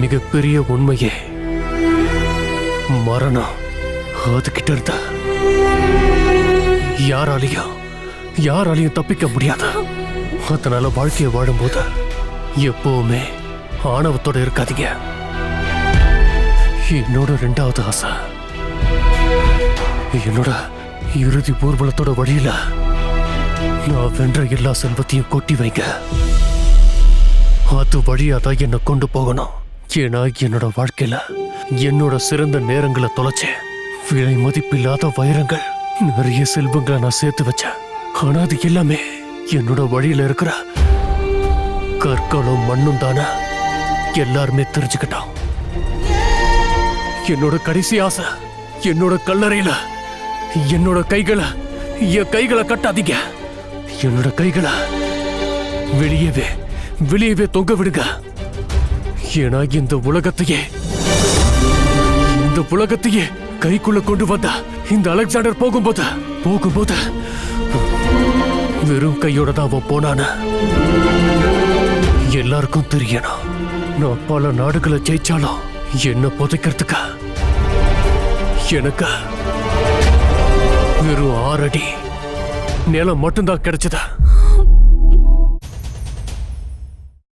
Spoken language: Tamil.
மிகப்பெரிய உண்மையே மரணம். அதுகிட்ட இருந்த யாராலையும் தப்பிக்க முடியாது. அதனால வாழ்க்கையை வாழும்போது எப்பவுமே ஆணவத்தோட இருக்காதீங்க. என்னோட 2வது ஆசை, என்னோட இறுதி ஊர்வலத்தோட வழியில நான் வென்ற எல்லா செல்வத்தையும் கொட்டி வைங்க. அது வழியாதான் என்னை கொண்டு போகணும். ஏன்னா என்னோட வாழ்க்கையில என்னோட சிறந்த நேரங்களை தொலைச்சேன். விலை மதிப்பில்லாத வைரங்கள், நிறைய செல்வங்களை நான் சேர்த்து வச்சேன். ஆனா அது எல்லாமே என்னோட வழியில இருக்கிற கற்களும் மண்ணும் தானே எல்லாருமே தெரிஞ்சுக்கிட்டோம். என்னோட கடைசி ஆசை, என்னோட கல்லறையில என்னோட கைகளை கட்டாதீங்க. என்னோட கைகளை வெளியவே தொங்க விடுங்க. ஏன்னா இந்த உலகத்தையே கைக்குள்ள கொண்டு வந்த இந்த அலெக்சாண்டர் போகும்போது வெறும் கையோட தான் அவன் போனான. எல்லாருக்கும் தெரியணும். நான் பல நாடுகளை ஜெயிச்சாலும் என்ன புதைக்கிறதுக்கு எனக்கு வெறும் 6 அடி நிலம் மட்டும்தான் கிடைச்சதா.